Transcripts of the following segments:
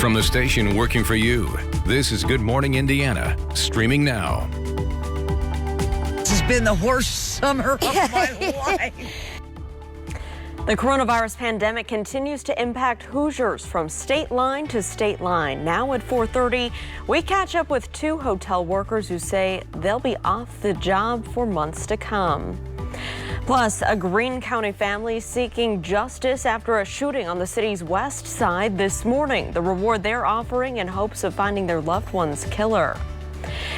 From the station working for you, this is Good Morning Indiana, streaming now. This has been the worst summer of my life. The coronavirus pandemic continues to impact Hoosiers from state line to state line. Now at 4:30, we catch up with two hotel workers who say they'll be off the job for months to come. Plus, a Greene County family seeking justice after a shooting on the city's west side this morning. The reward they're offering in hopes of finding their loved one's killer.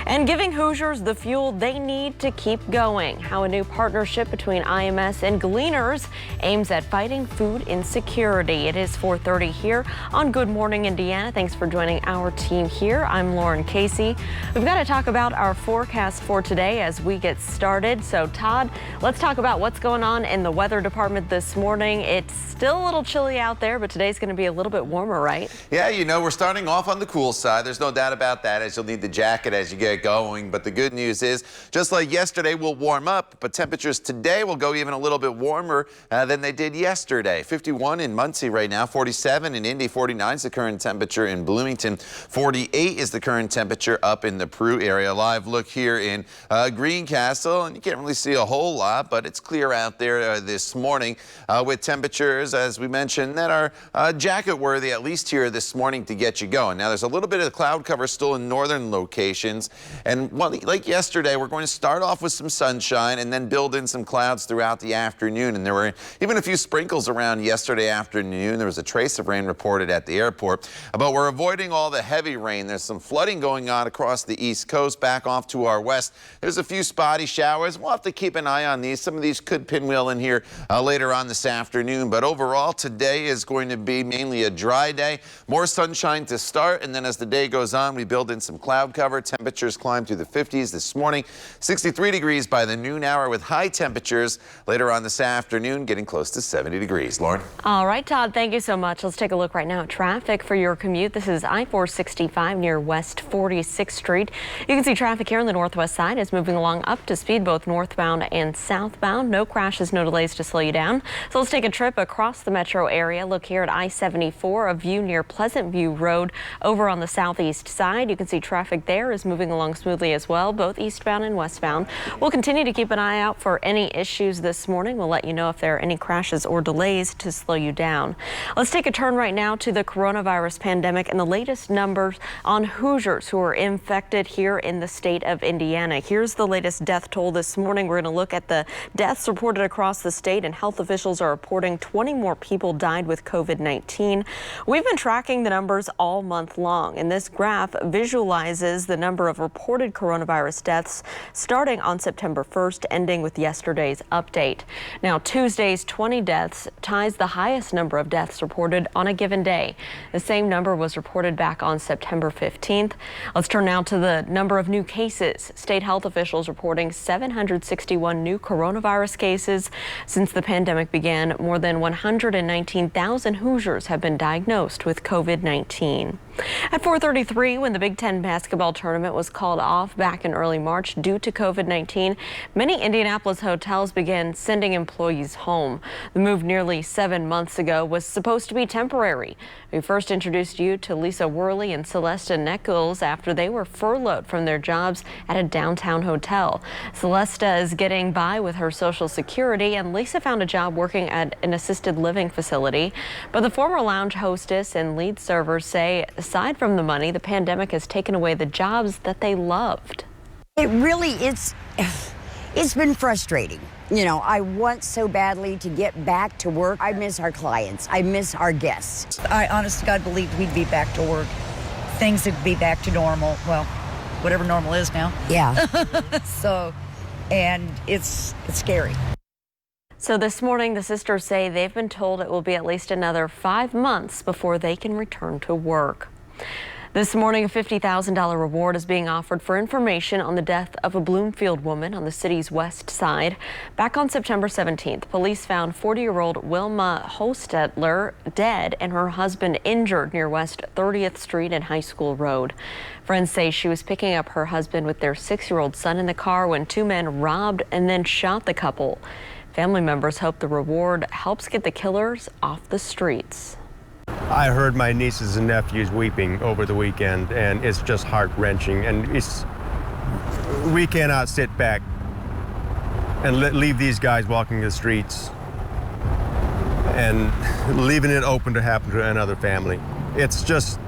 And giving Hoosiers the fuel they need to keep going. How a new partnership between IMS and GLEANERS aims at fighting food insecurity. It is 4:30 here on Good Morning Indiana. Thanks for joining our team here. I'm Lauren Casey. We've got to talk about our forecast for today as we get started. So Todd, let's talk about what's going on in the weather department this morning. It's still a little chilly out there, but today's going to be a little bit warmer, right? Yeah, you know, we're starting off on the cool side. There's no doubt about that, as you'll need the jacket as you get going. But the good news is, just like yesterday, we'll warm up, but temperatures today will go even a little bit warmer than they did yesterday. 51 in Muncie right now, 47 in Indy, 49 is the current temperature in Bloomington, 48 is the current temperature up in the Peru area. Live look here in Greencastle, and you can't really see a whole lot, but it's clear out there this morning with temperatures, as we mentioned, that are jacket worthy, at least here this morning, to get you going. Now, there's a little bit of cloud cover still in northern locations. And like yesterday, we're going to start off with some sunshine and then build in some clouds throughout the afternoon. And there were even a few sprinkles around yesterday afternoon. There was a trace of rain reported at the airport, but we're avoiding all the heavy rain. There's some flooding going on across the East Coast, back off to our west. There's a few spotty showers. We'll have to keep an eye on these. Some of these could pinwheel in here later on this afternoon. But overall, today is going to be mainly a dry day. More sunshine to start, and then as the day goes on, we build in some cloud cover. Temperatures climb through the 50s this morning, 63 degrees by the noon hour, with high temperatures later on this afternoon getting close to 70 degrees. Lauren? All right, Todd, thank you so much. Let's take a look right now at traffic for your commute. This is I-465 near West 46th Street. You can see traffic here on the northwest side is moving along up to speed, both northbound and southbound. No crashes, no delays to slow you down. So let's take a trip across the metro area. Look here at I-74, a view near Pleasant View Road over on the southeast side. You can see traffic there is moving along smoothly as well, both eastbound and westbound. We'll continue to keep an eye out for any issues this morning. We'll let you know if there are any crashes or delays to slow you down. Let's take a turn right now to the coronavirus pandemic and the latest numbers on Hoosiers who are infected here in the state of Indiana. Here's the latest death toll this morning. We're going to look at the deaths reported across the state, and health officials are reporting 20 more people died with COVID-19. We've been tracking the numbers all month long, and this graph visualizes the number of reported coronavirus deaths starting on September 1st, ending with yesterday's update. Now, Tuesday's 20 deaths ties the highest number of deaths reported on a given day. The same number was reported back on September 15th. Let's turn now to the number of new cases. State health officials reporting 761 new coronavirus cases since the pandemic began. More than 119,000 Hoosiers have been diagnosed with COVID-19. At 4:33, when the Big Ten basketball tournament was called off back in early March due to COVID-19, many Indianapolis hotels began sending employees home. The move nearly 7 months ago was supposed to be temporary. We first introduced you to Lisa Worley and Celesta Nichols after they were furloughed from their jobs at a downtown hotel. Celesta is getting by with her Social Security, and Lisa found a job working at an assisted living facility. But the former lounge hostess and lead servers say, aside from the money, the pandemic has taken away the jobs that they loved. It really is. It's been frustrating. You know, I want so badly to get back to work. I miss our clients. I miss our guests. I honest to God believed we'd be back to work. Things would be back to normal. Well, whatever normal is now. Yeah. So, and it's scary. So this morning, the sisters say they've been told it will be at least another 5 months before they can return to work. This morning, a $50,000 reward is being offered for information on the death of a Bloomfield woman on the city's west side. Back on September 17th, police found 40-year-old Wilma Hostetler dead and her husband injured near West 30th Street and High School Road. Friends say she was picking up her husband with their 6-year-old son in the car when two men robbed and then shot the couple. Family members hope the reward helps get the killers off the streets. I heard my nieces and nephews weeping over the weekend, and it's just heart-wrenching. And we cannot sit back and leave these guys walking the streets and leaving it open to happen to another family. It's just,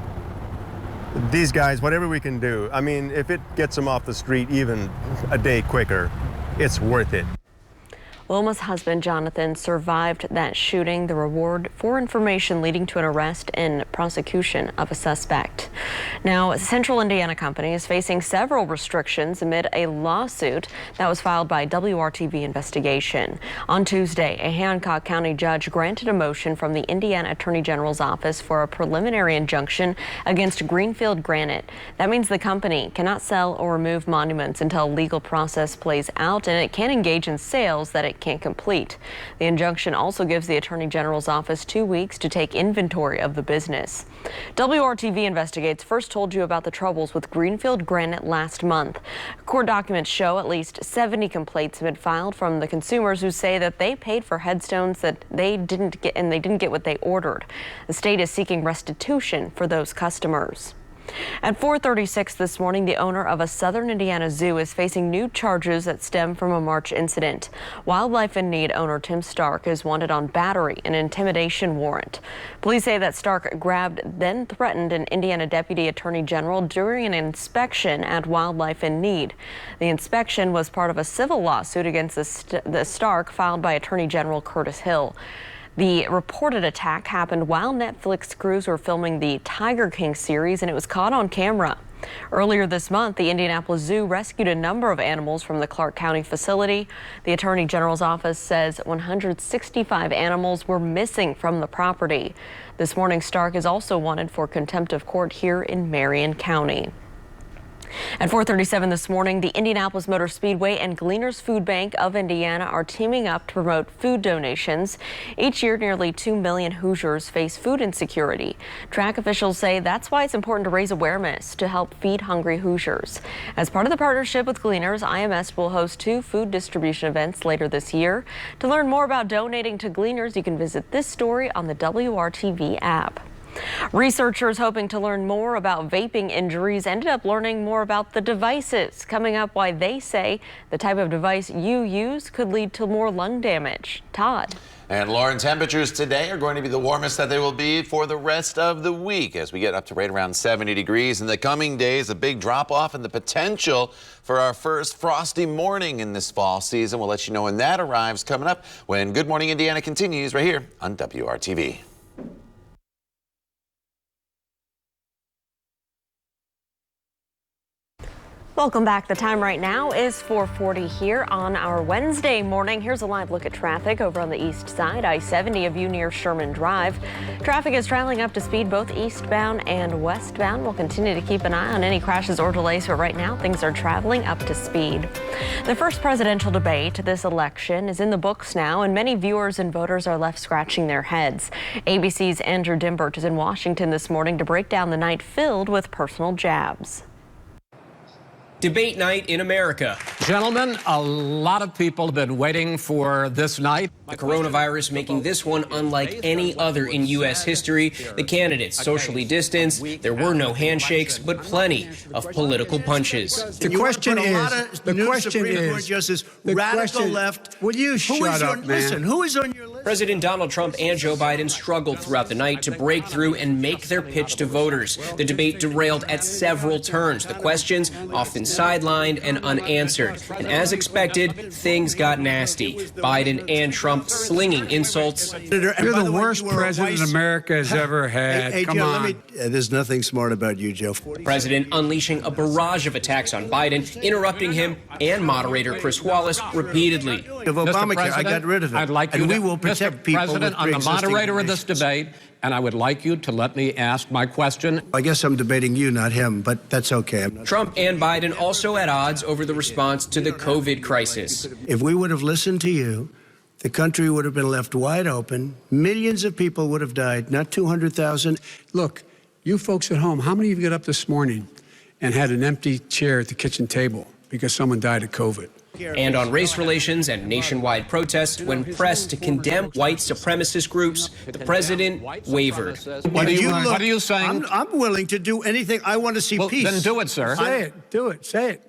these guys, whatever we can do, I mean, if it gets them off the street even a day quicker, it's worth it. Wilma's husband, Jonathan, survived that shooting, the reward for information leading to an arrest and prosecution of a suspect. Now, a Central Indiana company is facing several restrictions amid a lawsuit that was filed by WRTV investigation. On Tuesday, a Hancock County judge granted a motion from the Indiana Attorney General's office for a preliminary injunction against Greenfield Granite. That means the company cannot sell or remove monuments until a legal process plays out, and it can't engage in sales that it can't complete. The injunction also gives the Attorney General's office 2 weeks to take inventory of the business. WRTV Investigates first told you about the troubles with Greenfield Granite last month. Court documents show at least 70 complaints have been filed from the consumers who say that they paid for headstones that they didn't get, and they didn't get what they ordered. The state is seeking restitution for those customers. At 4:36 this morning, the owner of a southern Indiana zoo is facing new charges that stem from a March incident. Wildlife in Need owner Tim Stark is wanted on battery and intimidation warrant. Police say that Stark grabbed, then threatened an Indiana Deputy Attorney General during an inspection at Wildlife in Need. The inspection was part of a civil lawsuit against the Stark filed by Attorney General Curtis Hill. The reported attack happened while Netflix crews were filming the Tiger King series, and it was caught on camera. Earlier this month, the Indianapolis Zoo rescued a number of animals from the Clark County facility. The Attorney General's office says 165 animals were missing from the property. This morning, Stark is also wanted for contempt of court here in Marion County. At 4:37 this morning, the Indianapolis Motor Speedway and Gleaners Food Bank of Indiana are teaming up to promote food donations. Each year, nearly 2 million Hoosiers face food insecurity. Track officials say that's why it's important to raise awareness to help feed hungry Hoosiers. As part of the partnership with Gleaners, IMS will host 2 food distribution events later this year. To learn more about donating to Gleaners, you can visit this story on the WRTV app. Researchers hoping to learn more about vaping injuries ended up learning more about the devices. Coming up, why they say the type of device you use could lead to more lung damage. Todd. And Lauren, temperatures today are going to be the warmest that they will be for the rest of the week as we get up to right around 70 degrees. In the coming days, a big drop off and the potential for our first frosty morning in this fall season. We'll let you know when that arrives coming up when Good Morning Indiana continues right here on WRTV. Welcome back. The time right now is 4:40 here on our Wednesday morning. Here's a live look at traffic over on the east side. I-70 of you near Sherman Drive. Traffic is traveling up to speed both eastbound and westbound. We'll continue to keep an eye on any crashes or delays, but right now things are traveling up to speed. The first presidential debate this election is in the books now, and many viewers and voters are left scratching their heads. ABC's Andrew Dimbert is in Washington this morning to break down the night filled with personal jabs. Debate night in America. Gentlemen, a lot of people have been waiting for this night. The coronavirus making this one unlike any other in U.S. history. The candidates socially distanced. There were no handshakes, but plenty of political punches. The question is, radical left. Will you shut up, man? Listen, who is on your list? President Donald Trump and Joe Biden struggled throughout the night to break through and make their pitch to voters. The debate derailed at several turns. The questions often sidelined and unanswered. And as expected, things got nasty. Biden and Trump slinging insults. You're the worst president America has ever had. Hey, Come Joe, on. There's nothing smart about you, Joe. President unleashing a barrage of attacks on Biden, interrupting him and moderator Chris Wallace repeatedly. Of Obamacare, I got rid of it. I'd like you and to, we will protect Mr. people President, I'm the moderator of this debate, and I would like you to let me ask my question. I guess I'm debating you, not him, but that's okay. Trump and Biden also at odds over the response to the COVID crisis. If we would have listened to you, the country would have been left wide open. Millions of people would have died, not 200,000. Look, you folks at home, how many of you got up this morning and had an empty chair at the kitchen table because someone died of COVID? And on race relations and nationwide protests, when pressed to condemn white supremacist groups, the president wavered. What are you saying? I'm willing to do anything. I want to see peace. Then do it, sir. Say it. Do it. Say it.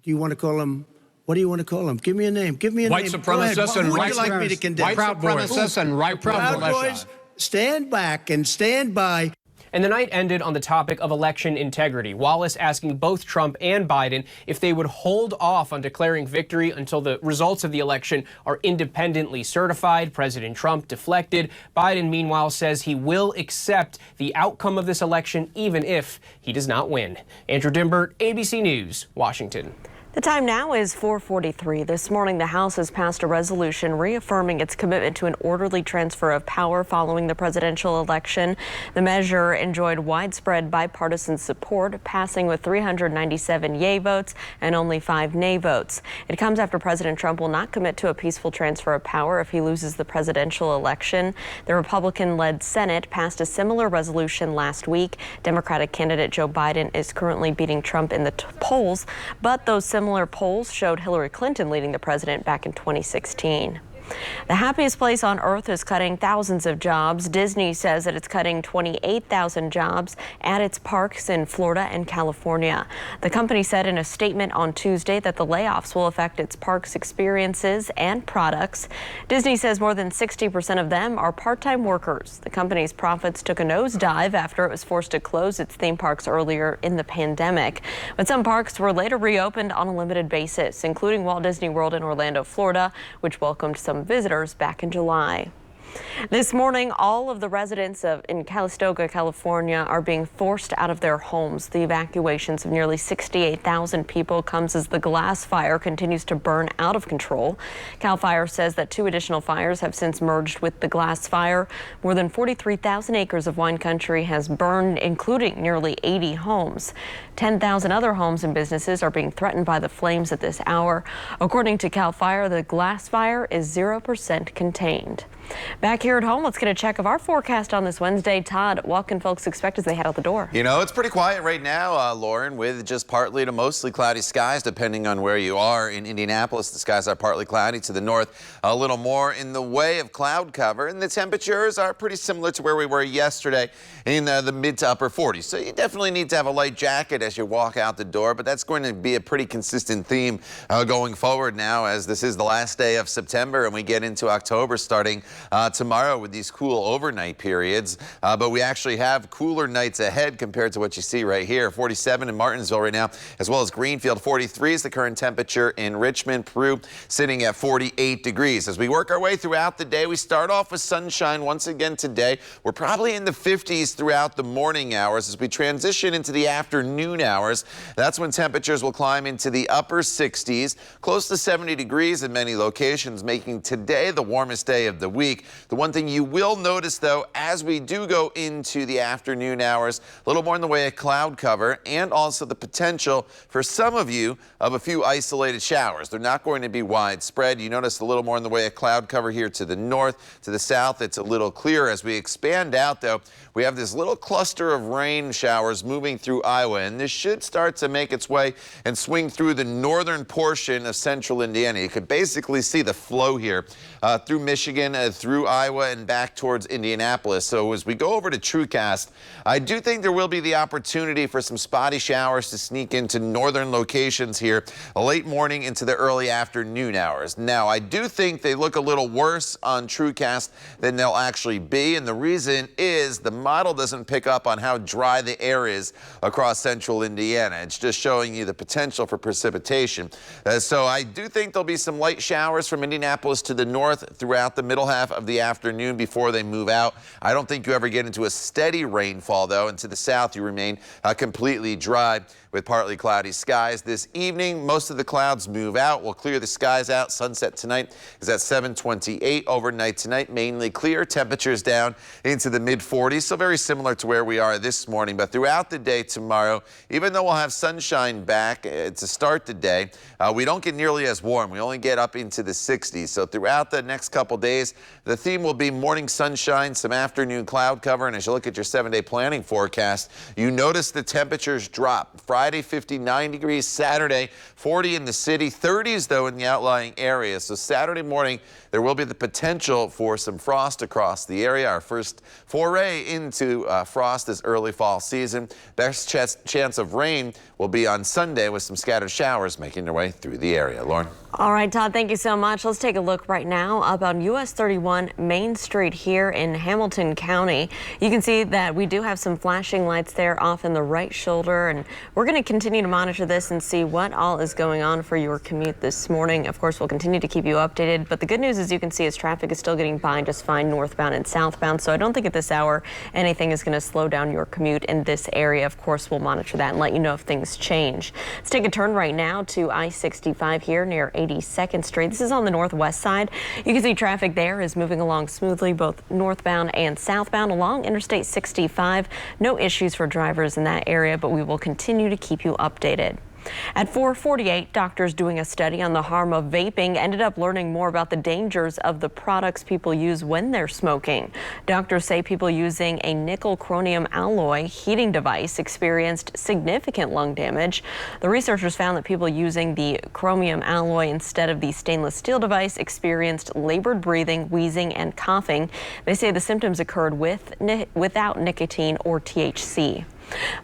Do you want to call him? What do you want to call him? Give me a name. Give me a White name. supremacists and Who would white you like me to condemn? White supremacists and right Proud Boys, stand back and stand by. And the night ended on the topic of election integrity. Wallace asking both Trump and Biden if they would hold off on declaring victory until the results of the election are independently certified. President Trump deflected. Biden, meanwhile, says he will accept the outcome of this election even if he does not win. Andrew Dimbert, ABC News, Washington. The time now is 4:43. This morning, the House has passed a resolution reaffirming its commitment to an orderly transfer of power following the presidential election. The measure enjoyed widespread bipartisan support, passing with 397 yay votes and only 5 nay votes. It comes after President Trump will not commit to a peaceful transfer of power if he loses the presidential election. The Republican-led Senate passed a similar resolution last week. Democratic candidate Joe Biden is currently beating Trump in the polls, but those similar polls showed Hillary Clinton leading the president back in 2016. The happiest place on earth is cutting thousands of jobs. Disney says that it's cutting 28,000 jobs at its parks in Florida and California. The company said in a statement on Tuesday that the layoffs will affect its parks' experiences and products. Disney says more than 60% of them are part-time workers. The company's profits took a nosedive after it was forced to close its theme parks earlier in the pandemic. But some parks were later reopened on a limited basis, including Walt Disney World in Orlando, Florida, which welcomed some visitors back in July. This morning, all of the residents in Calistoga, California, are being forced out of their homes. The evacuations of nearly 68,000 people comes as the glass fire continues to burn out of control. CAL FIRE says that 2 additional fires have since merged with the glass fire. More than 43,000 acres of wine country has burned, including nearly 80 homes. 10,000 other homes and businesses are being threatened by the flames at this hour. According to CAL FIRE, the glass fire is 0% contained. Back here at home, let's get a check of our forecast on this Wednesday. Todd, what can folks expect as they head out the door? You know, it's pretty quiet right now, Lauren, with just partly to mostly cloudy skies, depending on where you are. In Indianapolis, the skies are partly cloudy. To the north, a little more in the way of cloud cover, and the temperatures are pretty similar to where we were yesterday in the mid to upper 40s. So you definitely need to have a light jacket as you walk out the door, but that's going to be a pretty consistent theme going forward now, as this is the last day of September and we get into October starting tomorrow with these cool overnight periods. But we actually have cooler nights ahead compared to what you see right here. 47 in Martinsville right now, as well as Greenfield. 43 is the current temperature in Richmond, Peru, sitting at 48 degrees. As we work our way throughout the day, we start off with sunshine once again today. We're probably in the 50s throughout the morning hours. As we transition into the afternoon hours, that's when temperatures will climb into the upper 60s, close to 70 degrees in many locations, making today the warmest day of the week. The one thing you will notice, though, as we do go into the afternoon hours, a little more in the way of cloud cover and also the potential for some of you of a few isolated showers. They're not going to be widespread. You notice a little more in the way of cloud cover here to the north. To the south, it's a little clearer. As we expand out, though, we have this little cluster of rain showers moving through Iowa, and this should start to make its way and swing through the northern portion of central Indiana. You could basically see the flow here through Michigan, through Iowa, and back towards Indianapolis. So as we go over to TrueCast, I do think there will be the opportunity for some spotty showers to sneak into northern locations here late morning into the early afternoon hours. Now, I do think they look a little worse on TrueCast than they'll actually be, and the reason is the model doesn't pick up on how dry the air is across central Indiana. It's just showing you the potential for precipitation. So I do think there'll be some light showers from Indianapolis to the north throughout the middle half of the afternoon before they move out. I don't think you ever get into a steady rainfall, though, and to the south you remain completely dry with partly cloudy skies. This evening, most of the clouds move out. We'll clear the skies out. Sunset tonight is at 7:28. Overnight tonight, mainly clear. Temperatures down into the mid-40s, so very similar to where we are this morning. But throughout the day tomorrow, even though we'll have sunshine back to start the day, we don't get nearly as warm. We only get up into the 60s. So throughout the next couple days, The theme will be morning sunshine, some afternoon cloud cover, and as you look at your 7-day planning forecast, you notice the temperatures drop. Friday, 59 degrees. Saturday, 40 in the city, 30s though in the outlying areas. So Saturday morning, there will be the potential for some frost across the area. Our first foray into frost this early fall season. Best chance of rain will be on Sunday with some scattered showers making their way through the area. Lauren. All right, Todd, thank you so much. Let's take a look right now up on US 31 Main Street here in Hamilton County. You can see that we do have some flashing lights there off in the right shoulder, and we're going to continue to monitor this and see what all is going on for your commute this morning. Of course, we'll continue to keep you updated, but the good news is you can see as traffic is still getting by just fine northbound and southbound, so I don't think at this hour anything is going to slow down your commute in this area. Of course, we'll monitor that and let you know if things change. Let's take a turn right now to I-65 here near 82nd Street. This is on the northwest side. You can see traffic there is moving along smoothly, both northbound and southbound along Interstate 65. No issues for drivers in that area, but we will continue to keep you updated. At 4:48, doctors doing a study on the harm of vaping ended up learning more about the dangers of the products people use when they're smoking. Doctors say people using a nickel chromium alloy heating device experienced significant lung damage. The researchers found that people using the chromium alloy instead of the stainless steel device experienced labored breathing, wheezing, and coughing. They say the symptoms occurred without nicotine or THC.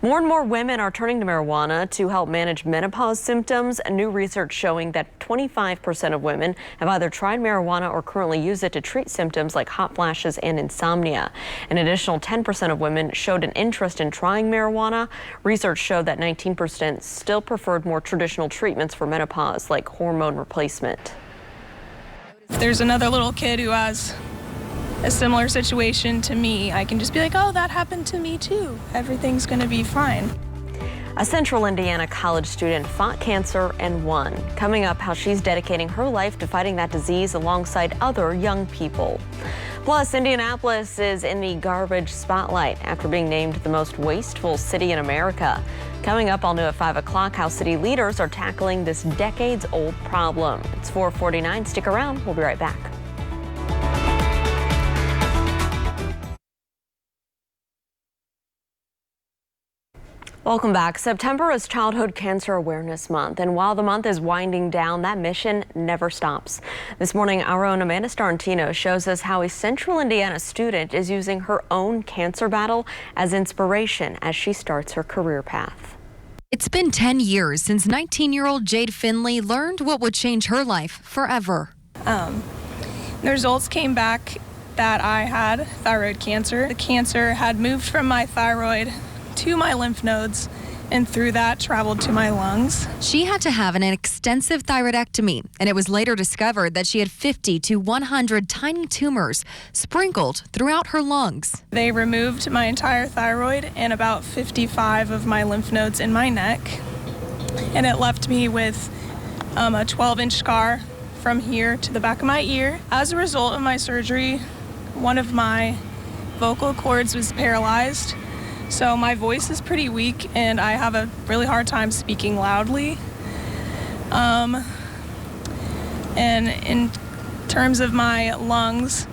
More and more women are turning to marijuana to help manage menopause symptoms. New research showing that 25% of women have either tried marijuana or currently use it to treat symptoms like hot flashes and insomnia. An additional 10% of women showed an interest in trying marijuana. Research showed that 19% still preferred more traditional treatments for menopause, like hormone replacement. If there's another little kid who has a similar situation to me, I can just be like, oh, that happened to me too. Everything's gonna be fine. A Central Indiana college student fought cancer and won. Coming up, how she's dedicating her life to fighting that disease alongside other young people. Plus, Indianapolis is in the garbage spotlight after being named the most wasteful city in America. Coming up, I'll know at 5 o'clock how city leaders are tackling this decades-old problem. It's 4:49. Stick around. We'll be right back. Welcome back. September is Childhood Cancer Awareness Month, and while the month is winding down, that mission never stops. This morning, our own Amanda Starantino shows us how a Central Indiana student is using her own cancer battle as inspiration as she starts her career path. It's been 10 years since 19-year-old Jade Finley learned what would change her life forever. The results came back that I had thyroid cancer. The cancer had moved from my thyroid to my lymph nodes, and through that traveled to my lungs. She had to have an extensive thyroidectomy, and it was later discovered that she had 50 to 100 tiny tumors sprinkled throughout her lungs. They removed my entire thyroid and about 55 of my lymph nodes in my neck, and it left me with a 12-inch scar from here to the back of my ear. As a result of my surgery, one of my vocal cords was paralyzed. So my voice is pretty weak and I have a really hard time speaking loudly. And in terms of my lungs,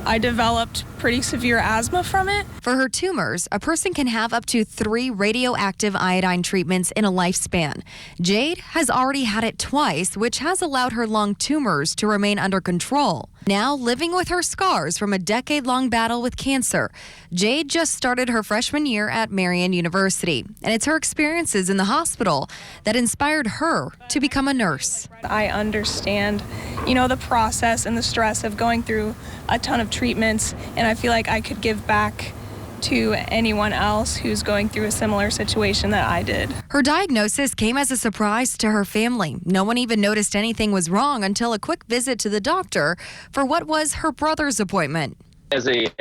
I developed pretty severe asthma from it. For her tumors, a person can have up to 3 radioactive iodine treatments in a lifespan. Jade has already had it twice, which has allowed her lung tumors to remain under control. Now living with her scars from a decade-long battle with cancer, Jade just started her freshman year at Marian University, and it's her experiences in the hospital that inspired her to become a nurse. I understand, the process and the stress of going through a ton of treatments, and I feel like I could give back to anyone else who's going through a similar situation that I did. Her diagnosis came as a surprise to her family. No one even noticed anything was wrong until a quick visit to the doctor for what was her brother's appointment. As a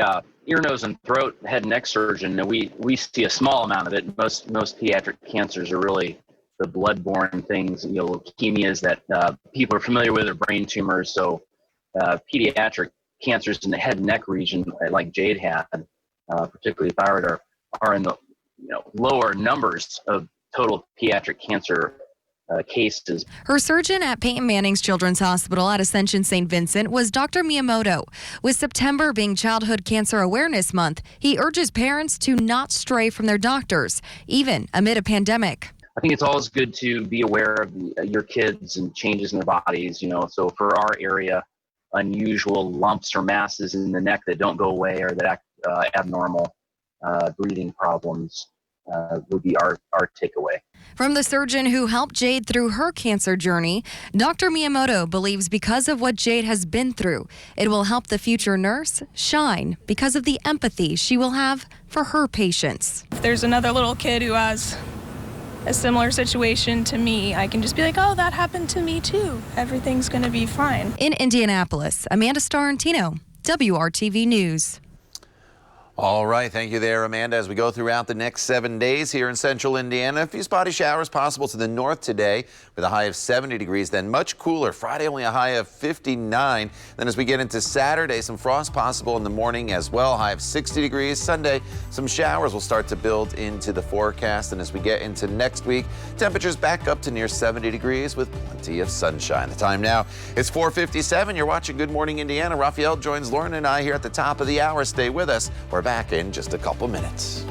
ear, nose, and throat head and neck surgeon, we see a small amount of it. Most pediatric cancers are really the blood-borne things, leukemias that people are familiar with, or brain tumors. So pediatric cancers in the head and neck region, like Jade had, particularly thyroid, are in the lower numbers of total pediatric cancer cases. Her surgeon at Peyton Manning's Children's Hospital at Ascension St. Vincent was Dr. Miyamoto. With September being Childhood Cancer Awareness Month, he urges parents to not stray from their doctors, even amid a pandemic. I think it's always good to be aware of your kids and changes in their bodies, so for our area, unusual lumps or masses in the neck that don't go away or that act abnormal, breathing problems would be our takeaway. From the surgeon who helped Jade through her cancer journey, Dr. Miyamoto believes because of what Jade has been through, it will help the future nurse shine because of the empathy she will have for her patients. If there's another little kid who has a similar situation to me, I can just be like, oh, that happened to me too. Everything's going to be fine. In Indianapolis, Amanda Starantino, WRTV News. All right, thank you there, Amanda. As we go throughout the next 7 days here in central Indiana, a few spotty showers possible to the north today with a high of 70 degrees, then much cooler. Friday, only a high of 59. Then as we get into Saturday, some frost possible in the morning as well, high of 60 degrees. Sunday, some showers will start to build into the forecast. And as we get into next week, temperatures back up to near 70 degrees with plenty of sunshine. The time now is 4:57. You're watching Good Morning Indiana. Raphael joins Lauren and I here at the top of the hour. Stay with us. We're back in just a couple minutes.